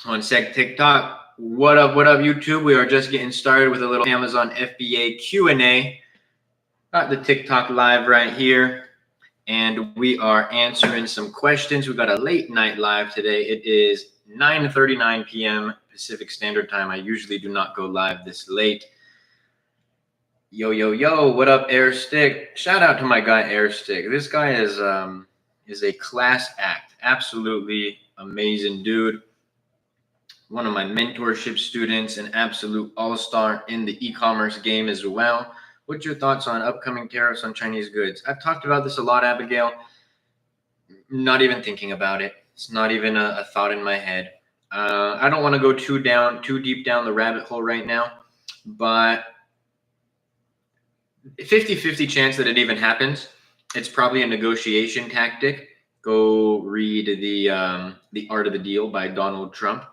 On Sec TikTok. What up, YouTube? We are just getting started with a little Amazon FBA Q&A. Got the TikTok live right here, and we are answering some questions. We got a late night live today. It is 9:39 p.m. Pacific Standard Time. I usually do not go live this late. Yo, yo, yo, what up, Airstick? Shout out to my guy, Airstick. This guy is a class act. Absolutely amazing dude. One of my mentorship students, an absolute all-star in the e-commerce game as well. What's your thoughts on upcoming tariffs on Chinese goods? I've talked about this a lot, Abigail. Not even thinking about it. It's not even a thought in my head. I don't want to go too deep down the rabbit hole right now, but 50-50 chance that it even happens. It's probably a negotiation tactic. Go read the Art of the Deal by Donald Trump.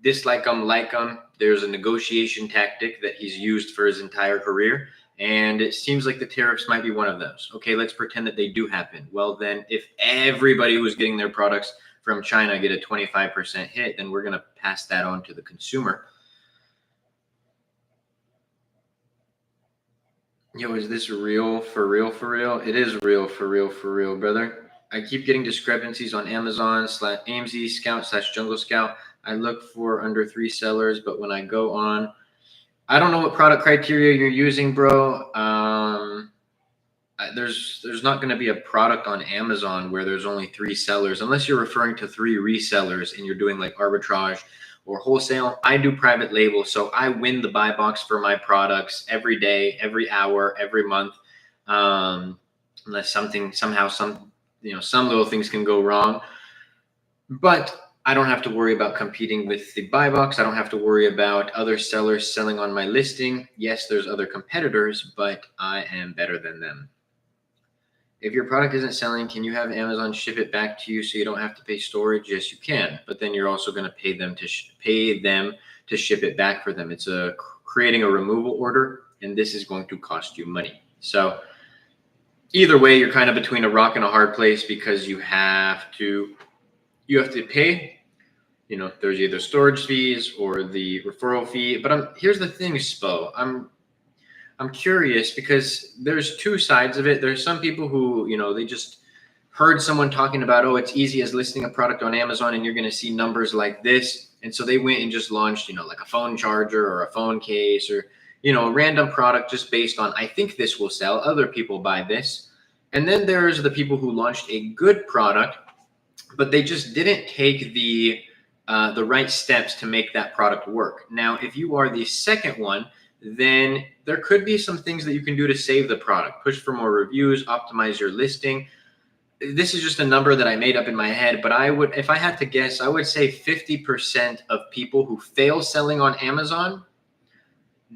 Dislike him. There's a negotiation tactic that he's used for his entire career, and it seems like the tariffs might be one of those. Okay, let's pretend that they do happen. Well, then if everybody who's getting their products from China get a 25% hit, then we're going to pass that on to the consumer. Yo, is this real? For real? It is real, for real, brother. I keep getting discrepancies on Amazon /AMZ Scout /Jungle Scout. I look for under 3 sellers, but when I go on, I don't know what product criteria you're using, bro. There's not going to be a product on Amazon where there's only 3 sellers, unless you're referring to 3 resellers and you're doing like arbitrage or wholesale. I do private label, so I win the buy box for my products every day, every hour, every month. Unless some little things can go wrong. But I don't have to worry about competing with the buy box. I don't have to worry about other sellers selling on my listing. Yes, there's other competitors, but I am better than them. If your product isn't selling, can you have Amazon ship it back to you so you don't have to pay storage? Yes, you can. But then you're also going to pay them to ship it back for them. It's creating a removal order, and this is going to cost you money. So either way, you're kind of between a rock and a hard place because you have to pay. There's either storage fees or the referral fee. But here's the thing, Spo. I'm curious because there's 2 sides of it. There's some people who, they just heard someone talking about, oh, it's easy as listing a product on Amazon and you're going to see numbers like this. And so they went and just launched, like a phone charger or a phone case or, a random product just based on, I think this will sell. Other people buy this. And then there's the people who launched a good product, but they just didn't take the right steps to make that product work. Now, if you are the second one, then there could be some things that you can do to save the product. Push for more reviews, optimize your listing. This is just a number that I made up in my head, but if I had to guess, I would say 50% of people who fail selling on Amazon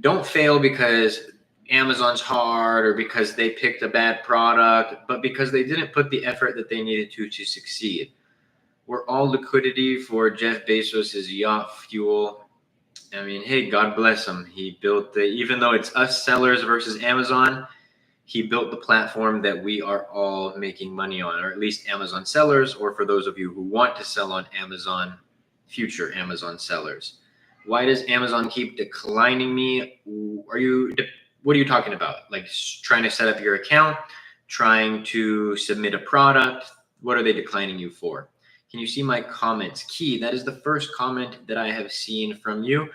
don't fail because Amazon's hard or because they picked a bad product, but because they didn't put the effort that they needed to succeed. We're all liquidity for Jeff Bezos' yacht fuel. I mean, hey, God bless him. He built even though it's us sellers versus Amazon, he built the platform that we are all making money on, or at least Amazon sellers, or for those of you who want to sell on Amazon, future Amazon sellers. Why does Amazon keep declining me? What are you talking about? Like trying to set up your account, trying to submit a product? What are they declining you for? Can you see my comments? Key, that is the first comment that I have seen from you.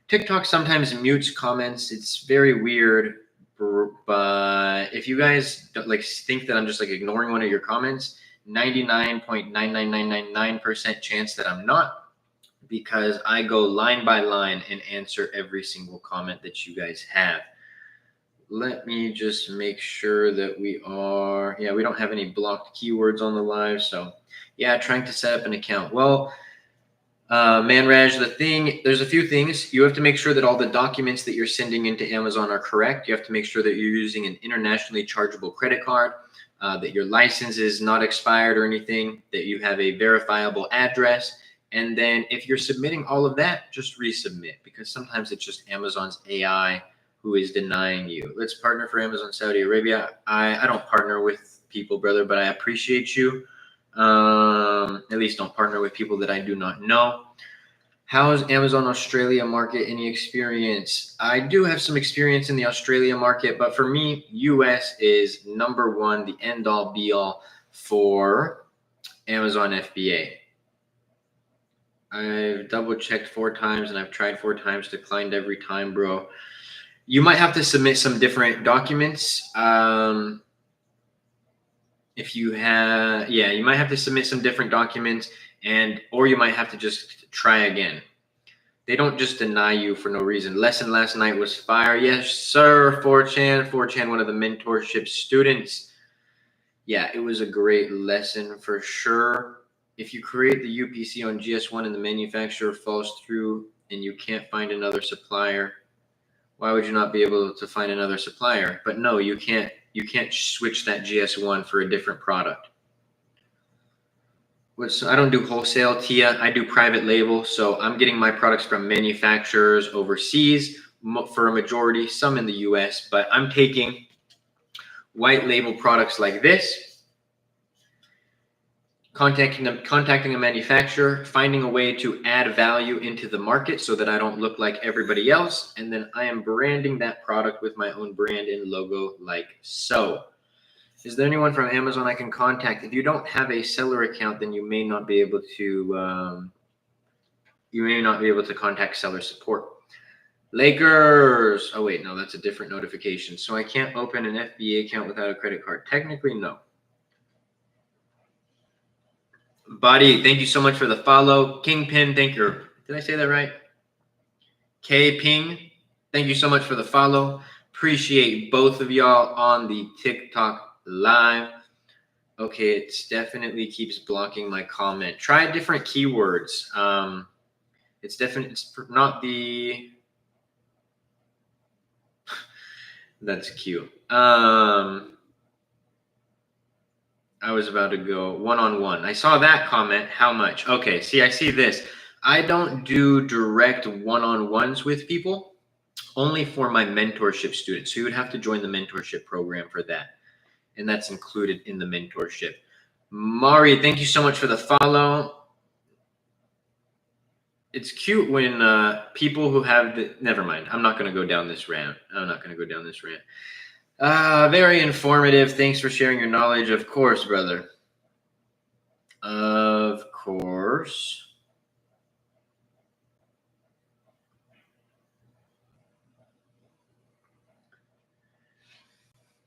TikTok sometimes mutes comments. It's very weird, but if you guys don't think that I'm just ignoring one of your comments, 99.99999% chance that I'm not, because I go line by line and answer every single comment that you guys have. Let me just make sure that we don't have any blocked keywords on the live. So yeah, trying to set up an account. Well, Manraj, there's a few things. You have to make sure that all the documents that you're sending into Amazon are correct. You have to make sure that you're using an internationally chargeable credit card, that your license is not expired or anything, that you have a verifiable address. And then if you're submitting all of that, just resubmit, because sometimes it's just Amazon's AI who is denying you. Let's partner for Amazon Saudi Arabia. I don't partner with people, brother, but I appreciate you. At least don't partner with people that I do not know. How's Amazon Australia market? Any experience? I do have some experience in the Australia market, but for me, US is number one, the end all be all for Amazon FBA. I've double checked 4 times and I've tried 4 times, declined every time, bro. You might have to submit some different documents. If you have, yeah, you might have to submit some different documents, or you might have to just try again. They don't just deny you for no reason. Lesson last night was fire. Yes, sir. 4chan, one of the mentorship students. Yeah, it was a great lesson for sure. If you create the UPC on GS1 and the manufacturer falls through and you can't find another supplier, why would you not be able to find another supplier? But no, you can't switch that GS1 for a different product. I don't do wholesale, Tia. I do private label. So I'm getting my products from manufacturers overseas for a majority, some in the US, but I'm taking white label products like this, contacting a manufacturer, finding a way to add value into the market so that I don't look like everybody else. And then I am branding that product with my own brand and logo like so. Is there anyone from Amazon I can contact? If you don't have a seller account, then you may not be able to contact seller support. Lakers. Oh wait, no, that's a different notification. So I can't open an FBA account without a credit card. Technically, no. Buddy, thank you so much for the follow. Kingpin, thank you. Did I say that right? K Ping, thank you so much for the follow. Appreciate both of y'all on the TikTok live. Okay, it definitely keeps blocking my comment. Try different keywords. It's not the. That's cute. I was about to go one-on-one. I saw that comment. How much? Okay, see, I see this. I don't do direct one-on-ones with people, only for my mentorship students. So you would have to join the mentorship program for that. And that's included in the mentorship. Mari, thank you so much for the follow. It's cute when people who have the, never mind. I'm not going to go down this rant. Very informative. Thanks for sharing your knowledge. Of course, brother. Of course.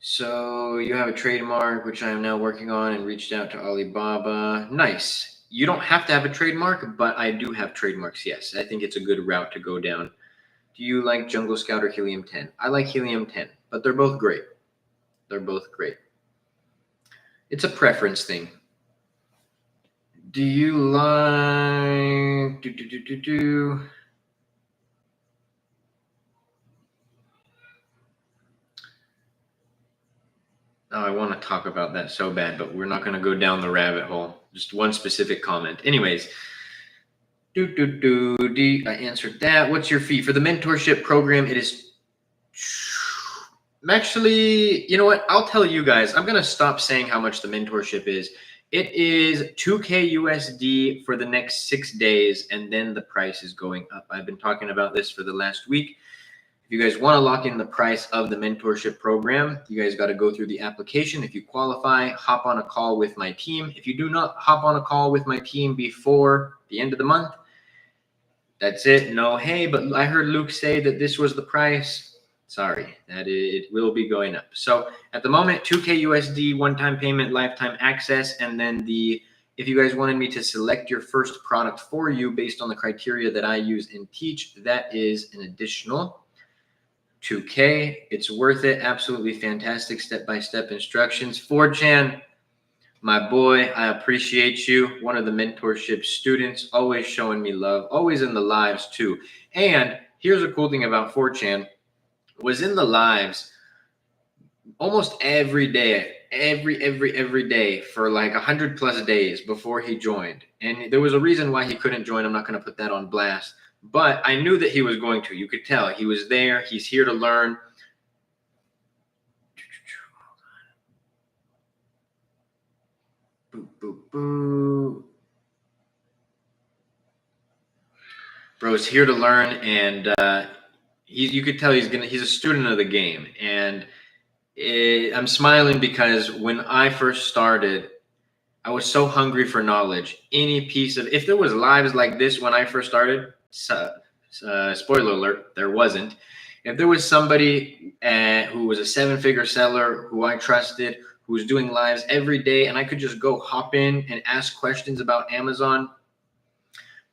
So you have a trademark, which I am now working on, and reached out to Alibaba. Nice. You don't have to have a trademark, but I do have trademarks, yes. I think it's a good route to go down. Do you like Jungle Scout or Helium 10? I like Helium 10, but they're both great. It's a preference thing. Do you like... Oh, I want to talk about that so bad, but we're not going to go down the rabbit hole. Just one specific comment. Anyways, I answered that. What's your fee for the mentorship program? It is actually, you know what? I'll tell you guys. I'm going to stop saying how much the mentorship is. It is $2K USD for the next 6 days, and then the price is going up. I've been talking about this for the last week. If you guys want to lock in the price of the mentorship program, you guys got to go through the application. If you qualify, hop on a call with my team. If you do not hop on a call with my team before the end of the month, that's it. No, hey, but I heard Luke say that this was the price. Sorry, that it will be going up. So at the moment, $2K USD, one-time payment, lifetime access, and then if you guys wanted me to select your first product for you based on the criteria that I use and teach, that is an additional $2K. It's worth it. Absolutely fantastic step-by-step instructions. 4chan, my boy, I appreciate you. One of the mentorship students, always showing me love, always in the lives too. And here's a cool thing about 4chan, was in the lives almost every day, every day for like 100+ days before he joined. And there was a reason why he couldn't join. I'm not going to put that on blast. But I knew that he was going to. You could tell. He was there. He's here to learn. Boop, boop, boop. Bro's here to learn, and you could tell he's a student of the game. And I'm smiling because when I first started, I was so hungry for knowledge. If there was lives like this when I first started, spoiler alert, there wasn't. If there was somebody who was a 7-figure seller who I trusted, who was doing lives every day, and I could just go hop in and ask questions about Amazon,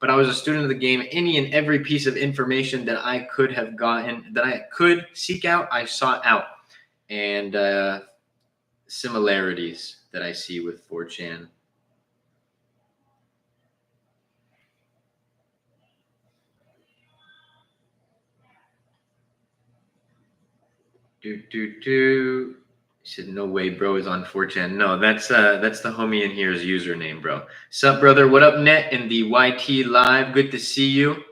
but I was a student of the game, any and every piece of information that I could have gotten, that I could seek out, I sought out. And similarities that I see with 4chan. He said, no way, bro is on 4chan. No, that's the homie in here's username, bro. Sup, brother? What up, Net in the YT live? Good to see you.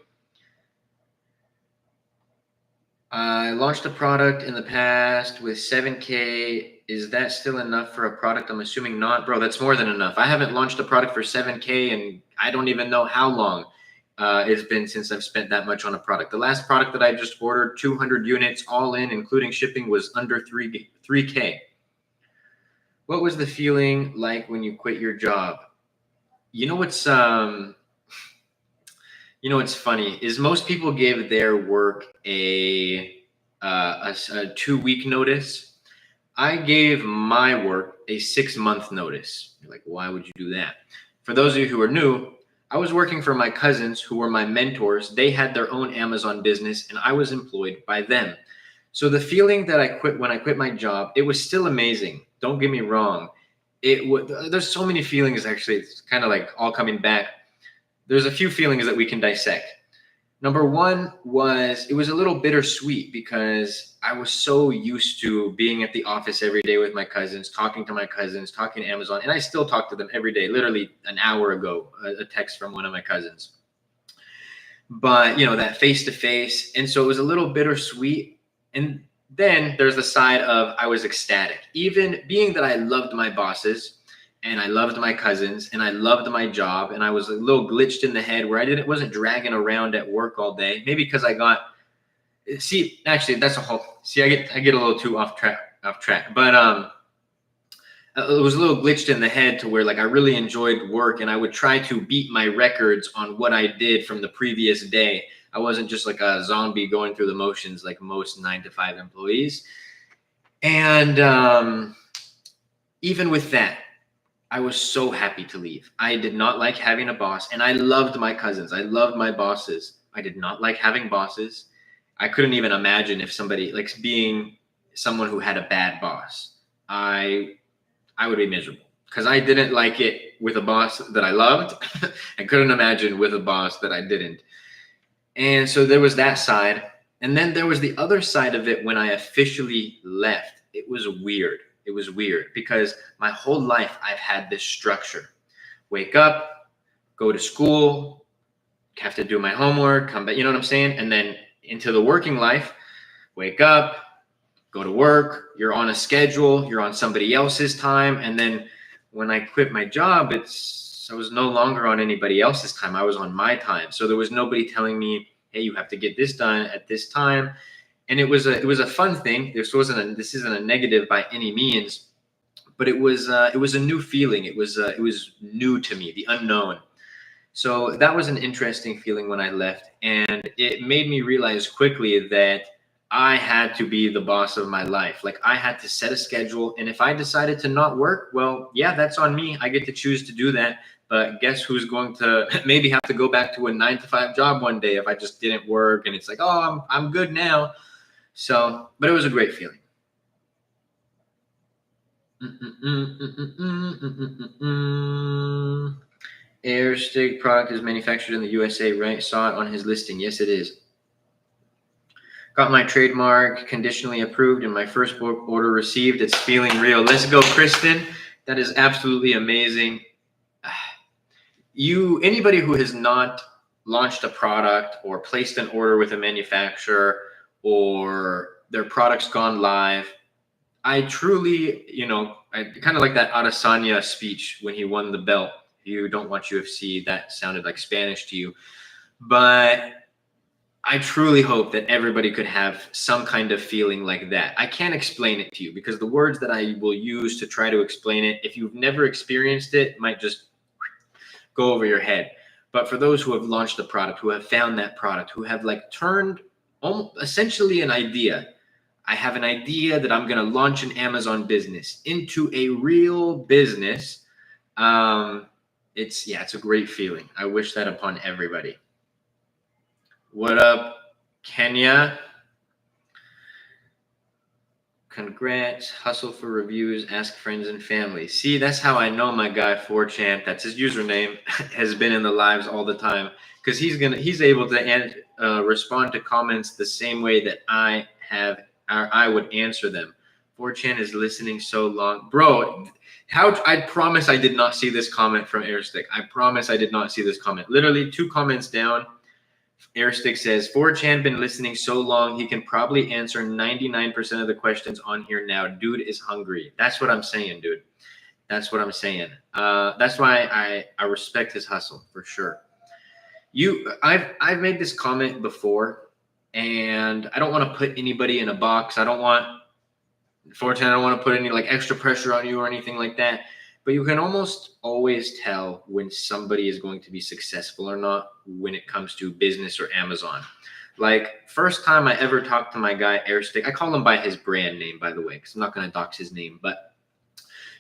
I launched a product in the past with 7K. Is that still enough for a product? I'm assuming not. Bro, that's more than enough. I haven't launched a product for 7K, and I don't even know how long it's been since I've spent that much on a product. The last product that I just ordered, 200 units all in, including shipping, was under 3K. What was the feeling like when you quit your job? You know what's funny is most people give their work a 2-week notice. I gave my work a 6-month notice. You're like, why would you do that? For those of you who are new, I was working for my cousins who were my mentors. They had their own Amazon business and I was employed by them. So the feeling that when I quit my job, it was still amazing. Don't get me wrong. There's so many feelings, actually. It's kind of like all coming back. There's a few feelings that we can dissect. Number one was, it was a little bittersweet because I was so used to being at the office every day with my cousins, talking to my cousins, talking to Amazon, and I still talk to them every day. Literally an hour ago, a text from one of my cousins. But, that face-to-face. And so it was a little bittersweet. And then there's the side of I was ecstatic. Even being that I loved my bosses, and I loved my cousins, and I loved my job, and I was a little glitched in the head where I wasn't dragging around at work all day. Maybe because I get a little too off track. But it was a little glitched in the head to where like I really enjoyed work, and I would try to beat my records on what I did from the previous day. I wasn't just like a zombie going through the motions like most 9-to-5 employees. And even with that, I was so happy to leave. I did not like having a boss, and I loved my cousins. I loved my bosses. I did not like having bosses. I couldn't even imagine if somebody like being someone who had a bad boss. I would be miserable because I didn't like it with a boss that I loved. I couldn't imagine with a boss that I didn't. And so there was that side. And then there was the other side of it when I officially left. It was weird. It was weird because my whole life I've had this structure. Wake up, go to school, have to do my homework, come back, you know what I'm saying? And then into the working life, wake up, go to work, you're on a schedule, you're on somebody else's time. And then when I quit my job, I was no longer on anybody else's time. I was on my time. So there was nobody telling me, hey, you have to get this done at this time. And it was a fun thing. This isn't a negative by any means, but it was a new feeling. It was new to me, the unknown. So that was an interesting feeling when I left, and it made me realize quickly that I had to be the boss of my life. Like I had to set a schedule, and if I decided to not work, well, yeah, that's on me. I get to choose to do that. But guess who's going to maybe have to go back to a 9-to-5 job one day if I just didn't work, and it's like, oh, I'm good now. So, but it was a great feeling. Airstick product is manufactured in the USA, right? Saw it on his listing. Yes, it is. Got my trademark conditionally approved and my first order received. It's feeling real. Let's go, Kristen. That is absolutely amazing. Anybody who has not launched a product or placed an order with a manufacturer or their product's gone live, I truly, I kind of like that Adesanya speech when he won the belt. You don't watch UFC, that sounded like Spanish to you. But I truly hope that everybody could have some kind of feeling like that. I can't explain it to you because the words that I will use to try to explain it, if you've never experienced it, might just go over your head. But for those who have launched a product, who have found that product, who have like turned essentially an idea. I have an idea that I'm going to launch an Amazon business into a real business. It's a great feeling. I wish that upon everybody. What up, Kenya? Congrats. Hustle for reviews. Ask friends and family. See, that's how I know my guy 4chan. That's his username. Has been in the lives all the time because he's able to respond to comments the same way that I would answer them. 4chan is listening so long, bro. I promise I did not see this comment from Airstick. I promise I did not see this comment. Literally 2 comments down. Airstick says, 4chan been listening so long, he can probably answer 99% of the questions on here now. Dude is hungry. That's what I'm saying, dude. That's what I'm saying. That's why I respect his hustle for sure. I've made this comment before, and I don't want to put anybody in a box. I don't want 4chan, I don't want to put any like extra pressure on you or anything like that. But you can almost always tell when somebody is going to be successful or not when it comes to business or Amazon. Like, first time I ever talked to my guy, Airstick, I call him by his brand name, by the way, because I'm not going to dox his name. But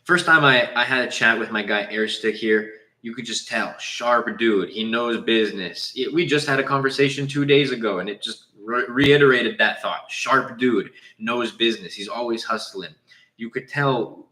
first time I had a chat with my guy, Airstick here, you could just tell, sharp dude. He knows business. We just had a conversation 2 days ago, and it just reiterated that thought. Sharp dude, knows business. He's always hustling. You could tell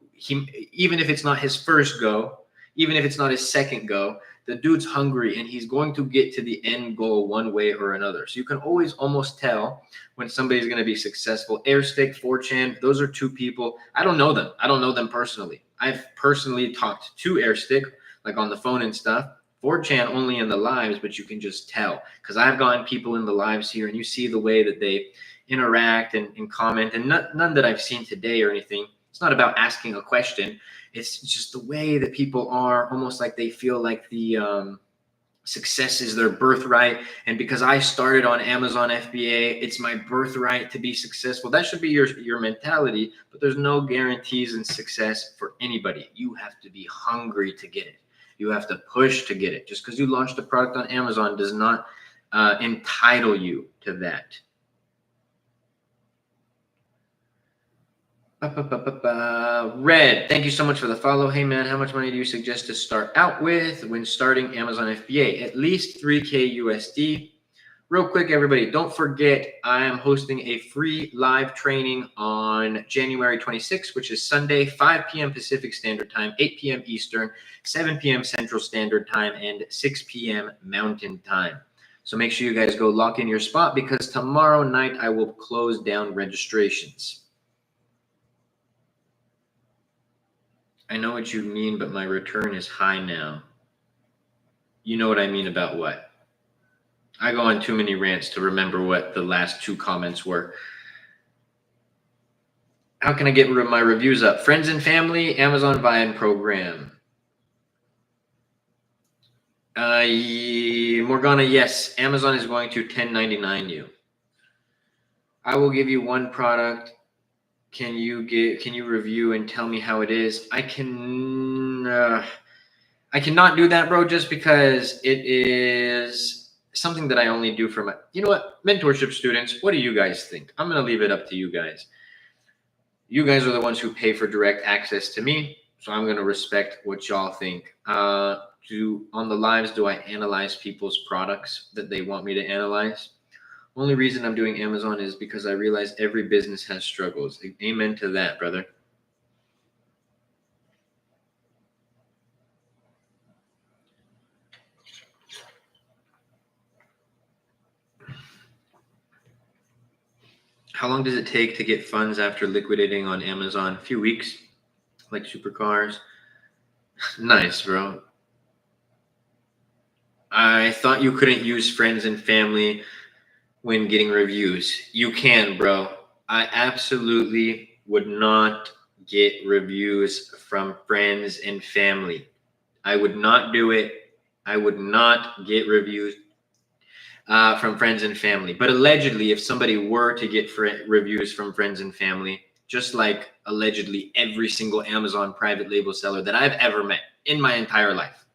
even if it's not his first go, even if it's not his second go, the dude's hungry and he's going to get to the end goal one way or another. So you can always almost tell when somebody's going to be successful. Airstick, 4chan, those are 2 people. I don't know them. I don't know them personally. I've personally talked to Airstick, like on the phone and stuff. 4chan only in the lives, but you can just tell because I've gotten people in the lives here and you see the way that they interact and comment, and none that I've seen today or anything. It's not about asking a question. It's just the way that people are, almost like they feel like the success is their birthright. And because I started on Amazon FBA, it's my birthright to be successful. That should be your mentality, but there's no guarantees in success for anybody. You have to be hungry to get it. You have to push to get it. Just because you launched a product on Amazon does not entitle you to that. Red, thank you so much for the follow. Hey man, how much money do you suggest to start out with when starting Amazon FBA? At least 3K USD. Real quick, everybody, don't forget I am hosting a free live training on January 26th, which is Sunday, 5 p.m. Pacific Standard Time, 8 p.m. Eastern, 7 p.m. Central Standard Time, and 6 p.m. Mountain Time. So make sure you guys go lock in your spot because tomorrow night I will close down registrations. I know what you mean, but my return is high now. You know what I mean about what? I go on too many rants to remember what the last 2 comments were. How can I get my reviews up? Friends and family, Amazon Vine program. Morgana, yes, Amazon is going to 1099 you. I will give you 1 product. Can you review and tell me how it is? I cannot do that, bro, just because it is something that I only do for my, you know what, mentorship students, what do you guys think? I'm going to leave it up to you guys. You guys are the ones who pay for direct access to me, so I'm going to respect what y'all think. On the lives, do I analyze people's products that they want me to analyze? Only reason I'm doing Amazon is because I realize every business has struggles. Amen to that, brother. How long does it take to get funds after liquidating on Amazon? A few weeks, like supercars. Nice, bro. I thought you couldn't use friends and family when getting reviews. You can, bro. I absolutely would not get reviews from friends and family. I would not do it. I would not get reviews. from friends and family. But allegedly, if somebody were to get reviews from friends and family, just like allegedly every single Amazon private label seller that I've ever met in my entire life,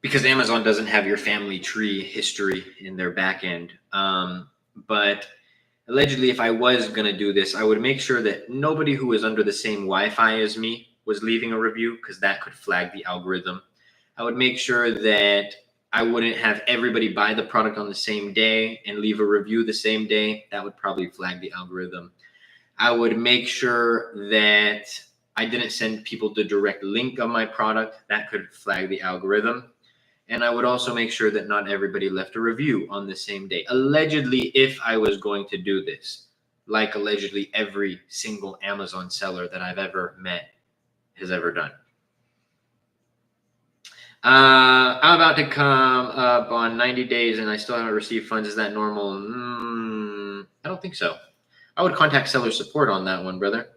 because Amazon doesn't have your family tree history in their back end. But allegedly, if I was going to do this, I would make sure that nobody who was under the same Wi-Fi as me was leaving a review, because that could flag the algorithm. I would make sure that I wouldn't have everybody buy the product on the same day and leave a review the same day. That would probably flag the algorithm. I would make sure that I didn't send people the direct link of my product. That could flag the algorithm. And I would also make sure that not everybody left a review on the same day. Allegedly, if I was going to do this, like allegedly every single Amazon seller that I've ever met has ever done. I'm about to come up on 90 days and I still haven't received funds. Is that normal? I don't think so. I would contact seller support on that one, brother.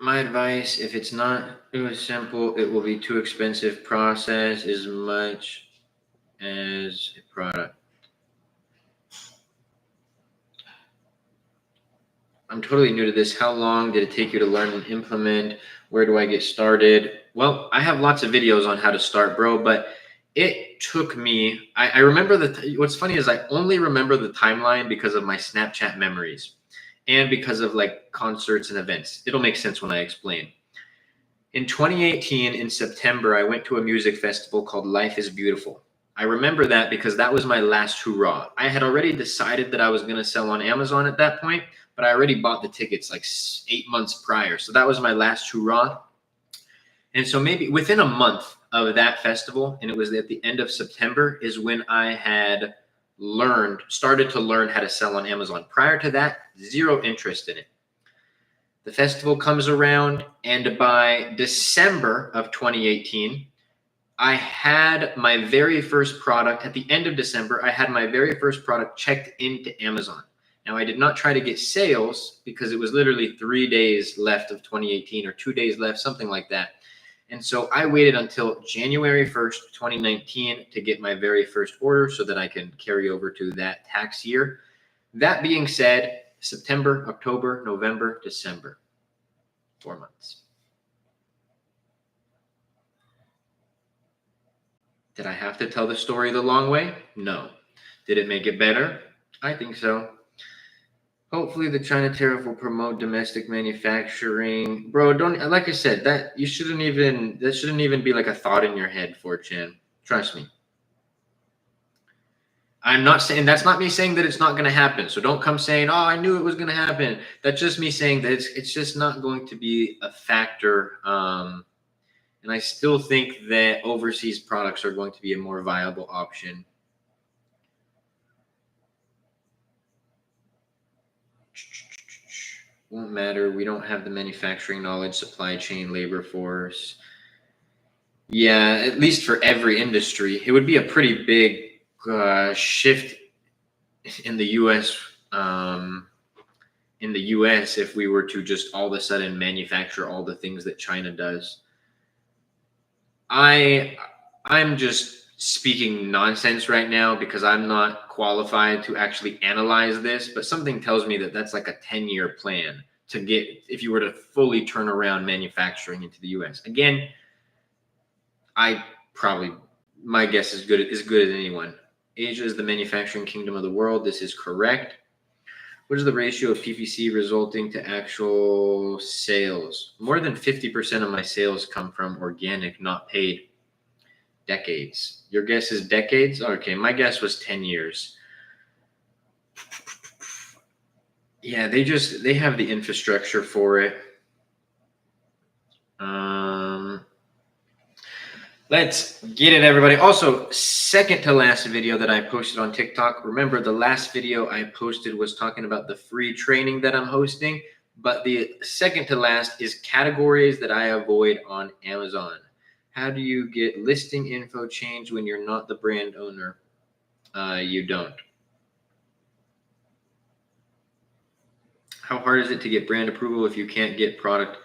My advice, if it's not too simple, it will be too expensive process as much as a product. I'm totally new to this. How long did it take you to learn and implement? Where do I get started? Well, I have lots of videos on how to start, bro, but it took me, I remember what's funny is I only remember the timeline because of my Snapchat memories and because of like concerts and events. It'll make sense when I explain. In 2018, in September, I went to a music festival called Life is Beautiful. I remember that because that was my last hurrah. I had already decided that I was going to sell on Amazon at that point, but I already bought the tickets like 8 months prior. So that was my last hurrah. And so maybe within a month of that festival, and it was at the end of September, is when I had started to learn how to sell on Amazon. Prior to that, zero interest in it. The festival comes around, and by December of 2018, I had my very first product. At the end of December, I had my very first product checked into Amazon. Now, I did not try to get sales because it was literally 3 days left of 2018 or 2 days left, something like that. And so I waited until January 1st, 2019 to get my very first order so that I can carry over to that tax year. That being said, September, October, November, December, 4 months. Did I have to tell the story the long way? No. Did it make it better? I think so. Hopefully the China tariff will promote domestic manufacturing. Bro, like I said, that shouldn't even be like a thought in your head, 4chan. Trust me. That's not me saying that it's not going to happen. So don't come saying, oh, I knew it was going to happen. That's just me saying that it's just not going to be a factor. And I still think that overseas products are going to be a more viable option. Won't matter. We don't have the manufacturing knowledge, supply chain, labor force. Yeah, at least for every industry. It would be a pretty big shift in the U.S. If we were to just all of a sudden manufacture all the things that China does. I'm just speaking nonsense right now because I'm not qualified to actually analyze this, but something tells me that that's like a 10-year plan to get, if you were to fully turn around manufacturing into the US. Again, my guess is as good as anyone. Asia is the manufacturing kingdom of the world. This is correct. What is the ratio of PPC resulting to actual sales? More than 50% of my sales come from organic, not paid. Decades. Your guess is decades? Okay, my guess was 10 years. Yeah, they have the infrastructure for it. Let's get it, everybody. Also, second to last video that I posted on TikTok. Remember, the last video I posted was talking about the free training that I'm hosting, but the second to last is categories that I avoid on Amazon. How do you get listing info changed when you're not the brand owner? You don't. How hard is it to get brand approval if you can't get product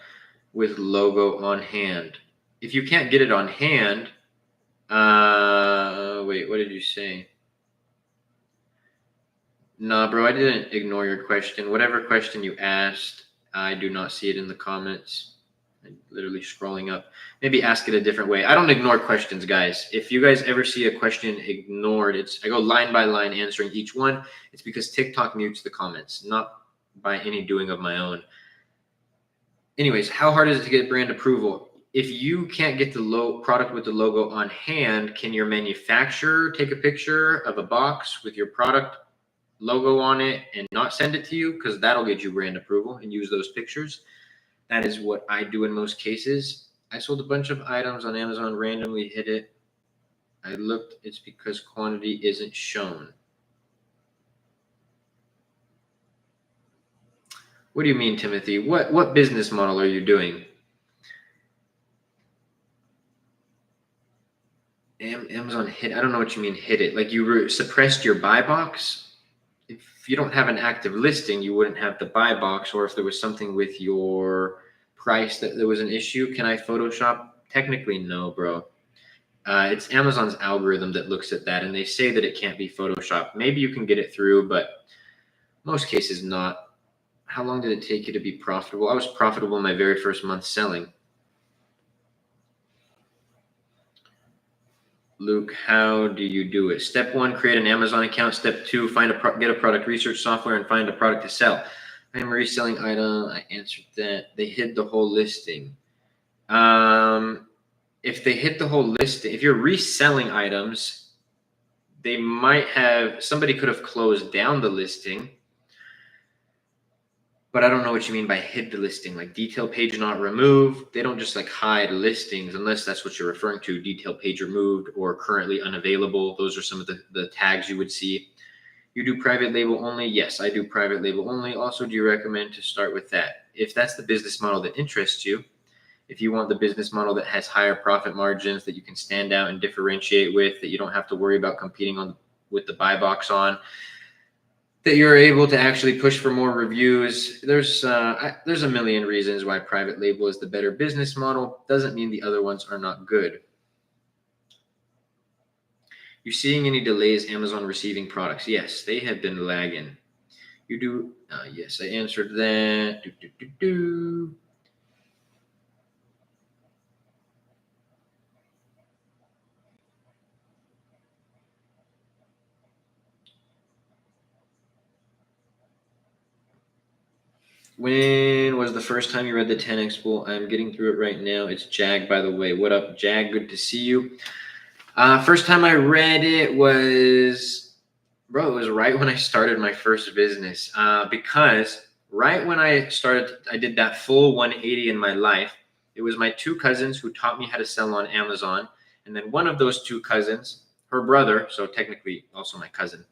with logo on hand. If you can't get it on hand, wait, what did you say? Nah, bro, I didn't ignore your question. Whatever question you asked, I do not see it in the comments. I'm literally scrolling up. Maybe ask it a different way. I don't ignore questions, guys. If you guys ever see a question ignored, I go line by line answering each one. It's because TikTok mutes the comments, not by any doing of my own. Anyways, how hard is it to get brand approval? If you can't get the product with the logo on hand, can your manufacturer take a picture of a box with your product logo on it and not send it to you? Because that'll get you brand approval, and use those pictures. That is what I do in most cases. I sold a bunch of items on Amazon, randomly hit it. I looked, it's because quantity isn't shown. What do you mean, Timothy? What business model are you doing? Amazon hit, I don't know what you mean hit it. Like you suppressed your buy box? If you don't have an active listing, you wouldn't have the buy box. Or if there was something with your price that there was an issue, can I Photoshop? Technically, no, bro. It's Amazon's algorithm that looks at that, and they say that it can't be Photoshopped. Maybe you can get it through, but most cases not. How long did it take you to be profitable? I was profitable my very first month selling. Luke, how do you do it? Step 1, create an Amazon account. Step 2, get a product research software and find a product to sell. I am a reselling item. I answered that. They hid the whole listing. If they hit the whole listing, if you're reselling items, somebody could have closed down the listing. But I don't know what you mean by hid the listing, like detail page not removed. They don't just like hide listings unless that's what you're referring to. Detail page removed or currently unavailable. Those are some of the tags you would see. You do private label only? Yes, I do private label only. Also, do you recommend to start with that? If that's the business model that interests you, if you want the business model that has higher profit margins, that you can stand out and differentiate with, that you don't have to worry about competing with the buy box on, that you're able to actually push for more reviews. There's a million reasons why private label is the better business model. Doesn't mean the other ones are not good. You seeing any delays Amazon receiving products? Yes, they have been lagging. You do? Yes, I answered that. When was the first time you read the 10X Rule? I'm getting through it right now. It's Jag, by the way. What up, Jag? Good to see you. First time I read it was, bro, it was right when I started my first business. Because right when I started, I did that full 180 in my life. It was my 2 cousins who taught me how to sell on Amazon. And then one of those 2 cousins, her brother, so technically also my cousin,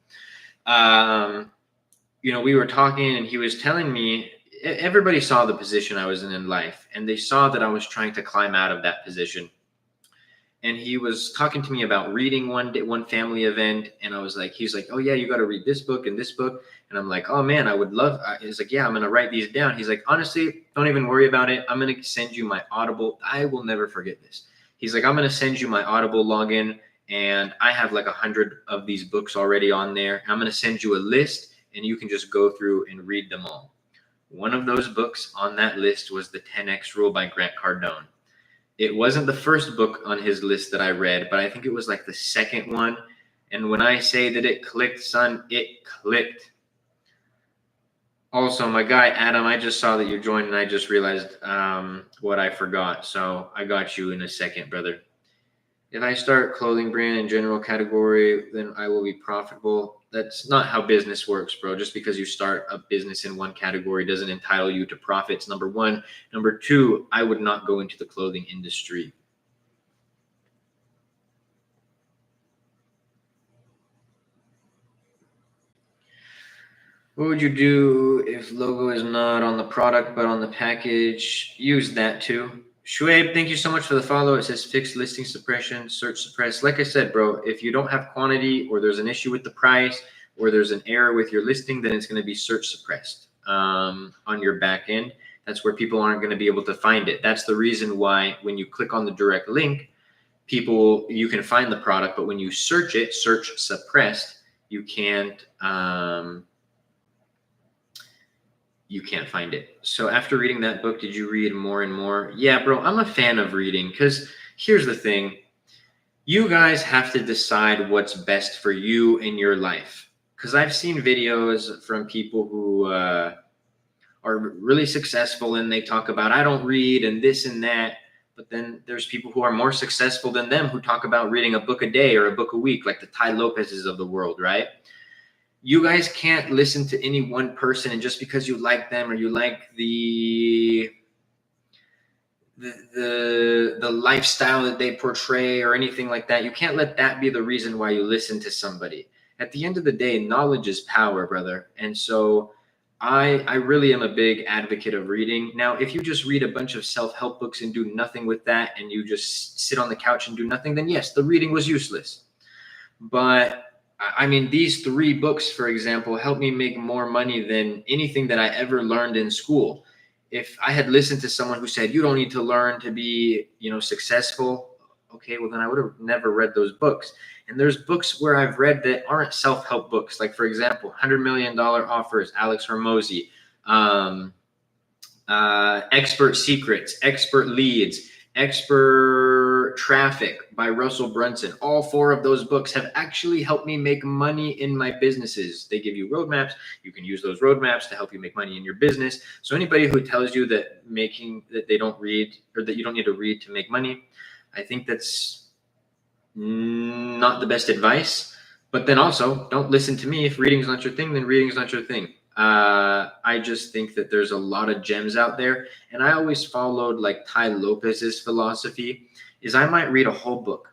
we were talking and he was telling me, everybody saw the position I was in life, and they saw that I was trying to climb out of that position. And he was talking to me about reading one family event, and he's like, oh yeah, you got to read this book and this book. And I'm like, oh man, I would love. He's like, yeah, I'm gonna write these down. He's like, honestly, don't even worry about it. I'm gonna send you my Audible. I will never forget this. He's like, I'm gonna send you my Audible login, and I have like 100 of these books already on there. I'm gonna send you a list, and you can just go through and read them all. One of those books on that list was the 10X Rule by Grant Cardone. It wasn't the first book on his list that I read, but I think it was like the second one. And when I say that it clicked, son, it clicked. Also, my guy, Adam, I just saw that you joined, and I just realized what I forgot. So I got you in a second, brother. If I start clothing brand in general category, then I will be profitable. That's not how business works, bro. Just because you start a business in one category doesn't entitle you to profits, number one. Number two, I would not go into the clothing industry. What would you do if logo is not on the product but on the package? Use that too. Shuaib, thank you so much for the follow. It says fixed listing suppression, search suppress. Like I said, bro, if you don't have quantity, or there's an issue with the price, or there's an error with your listing, then it's going to be search suppressed on your back end. That's where people aren't going to be able to find it. That's the reason why when you click on the direct link, you can find the product, but when you search it, search suppressed, you can't find it. So after reading that book, did you read more and more? Yeah, bro, I'm a fan of reading, because here's the thing. You guys have to decide what's best for you in your life. Because I've seen videos from people who are really successful, and they talk about, I don't read and this and that. But then there's people who are more successful than them who talk about reading a book a day or a book a week, like the Tai Lopez's of the world, right? You guys can't listen to any one person, and just because you like them or you like the lifestyle that they portray or anything like that, you can't let that be the reason why you listen to somebody. At the end of the day, knowledge is power, brother. And so I really am a big advocate of reading. Now, if you just read a bunch of self-help books and do nothing with that, and you just sit on the couch and do nothing, then yes, the reading was useless. But I mean, these 3 books, for example, helped me make more money than anything that I ever learned in school. If I had listened to someone who said, you don't need to learn to be, successful, okay, well, then I would have never read those books. And there's books where I've read that aren't self-help books. Like, for example, $100 Million Offers, Alex Hormozi, Expert Secrets, Expert Leads, Expert Traffic by Russell Brunson. All 4 of those books have actually helped me make money in my businesses. They give you roadmaps. You can use those roadmaps to help you make money in your business. So anybody who tells you that they don't read, or that you don't need to read to make money, I think that's not the best advice. But then also, don't listen to me. If reading's not your thing, then reading's not your thing. I just think that there's a lot of gems out there. And I always followed like Tai Lopez's philosophy is I might read a whole book.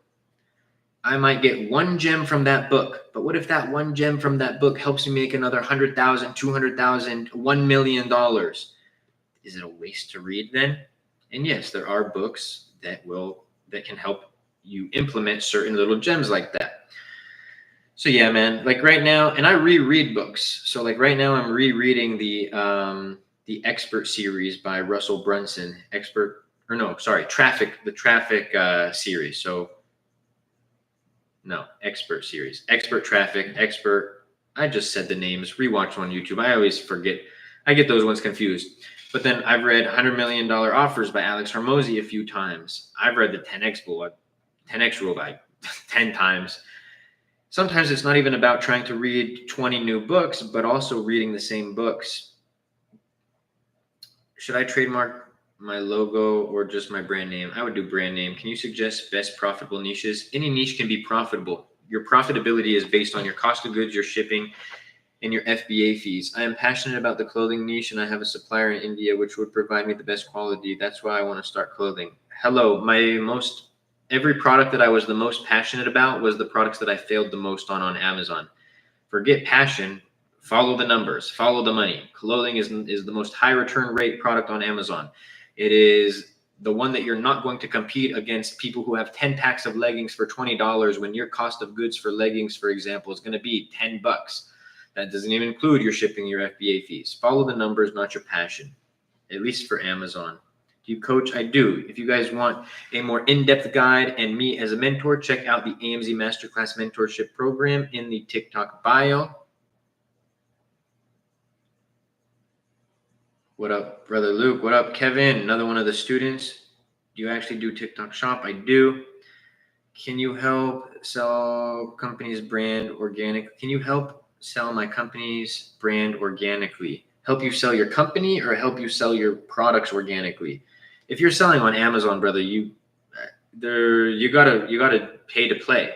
I might get 1 gem from that book. But what if that 1 gem from that book helps me make another $100,000, $200,000, $1 million? Is it a waste to read then? And yes, there are books that can help you implement certain little gems like that. So yeah, man, like right now, and I reread books. So like right now I'm rereading the Expert series by Russell Brunson, Traffic series. So no, Expert series, Expert Traffic, Expert. I just said the names, rewatch on YouTube. I always forget. I get those ones confused. But then I've read $100 Million Offers by Alex Hormozi a few times. I've read the 10X rule by 10 times. Sometimes it's not even about trying to read 20 new books, but also reading the same books. Should I trademark my logo or just my brand name? I would do brand name. Can you suggest best profitable niches? Any niche can be profitable. Your profitability is based on your cost of goods, your shipping, and your FBA fees. I am passionate about the clothing niche, and I have a supplier in India which would provide me the best quality. That's why I want to start clothing. Hello, every product that I was the most passionate about was the products that I failed the most on Amazon. Forget passion, follow the numbers, follow the money. Clothing is the most high return rate product on Amazon. It is the one that you're not going to compete against people who have 10 packs of leggings for $20 when your cost of goods for leggings, for example, is going to be $10. That doesn't even include your shipping, your FBA fees. Follow the numbers, not your passion, at least for Amazon. Do you coach? I do. If you guys want a more in-depth guide and me as a mentor, check out the AMZ Masterclass Mentorship Program in the TikTok bio. What up, Brother Luke? What up, Kevin? Another one of the students. Do you actually do TikTok shop? I do. Can you help sell company's brand organic? Can you help sell my company's brand organically? Help you sell your company or help you sell your products organically? If you're selling on Amazon, brother, you gotta pay to play.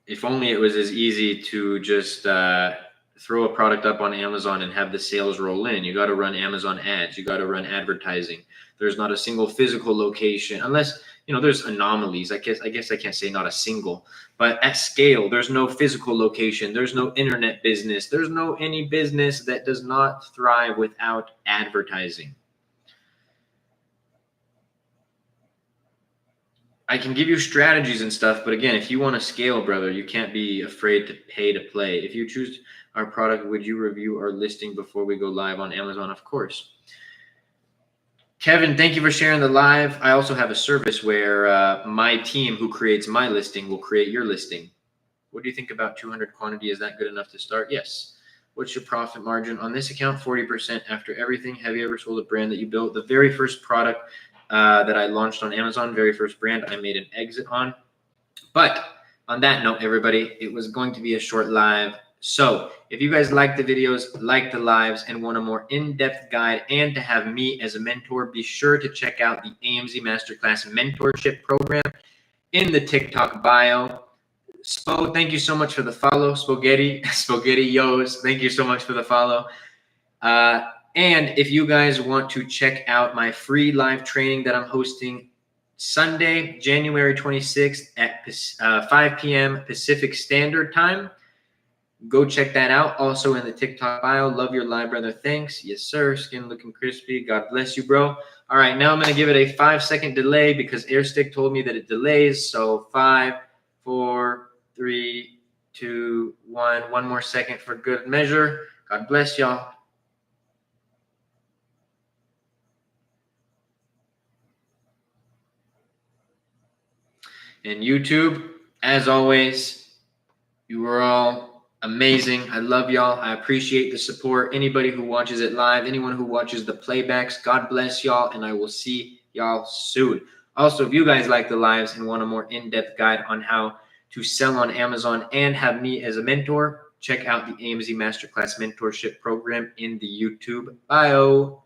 If only it was as easy to just throw a product up on Amazon and have the sales roll in. You got to run Amazon ads. You got to run advertising. There's not a single physical location, unless there's anomalies. I guess I can't say not a single, but at scale, there's no physical location. There's no internet business. There's no any business that does not thrive without advertising. I can give you strategies and stuff, but again, if you want to scale, brother, you can't be afraid to pay to play. If you choose our product, would you review our listing before we go live on Amazon? Of course. Kevin, thank you for sharing the live. I also have a service where my team who creates my listing will create your listing. What do you think about 200 quantity? Is that good enough to start? Yes. What's your profit margin on this account? 40% after everything. Have you ever sold a brand that you built? The very first product that I launched on Amazon, very first brand I made an exit on. But on that note, everybody, it was going to be a short live. So if you guys like the videos, like the lives, and want a more in-depth guide and to have me as a mentor, be sure to check out the AMZ Masterclass Mentorship Program in the TikTok bio. Spo, thank you so much for the follow. Spaghetti Yos, thank you so much for the follow. And if you guys want to check out my free live training that I'm hosting Sunday, January 26th at 5 p.m. Pacific Standard Time, go check that out. Also in the TikTok bio. Love your live, brother. Thanks. Yes, sir. Skin looking crispy. God bless you, bro. All right, now I'm going to give it a 5-second delay because AirStick told me that it delays. So 5, 4, 3, 2, 1. One more second for good measure. God bless y'all. And YouTube, as always, you were all amazing. I love y'all. I appreciate the support. Anybody who watches it live, anyone who watches the playbacks, God bless y'all, and I will see y'all soon. Also, if you guys like the lives and want a more in-depth guide on how to sell on Amazon and have me as a mentor, check out the AMZ Masterclass Mentorship Program in the YouTube bio.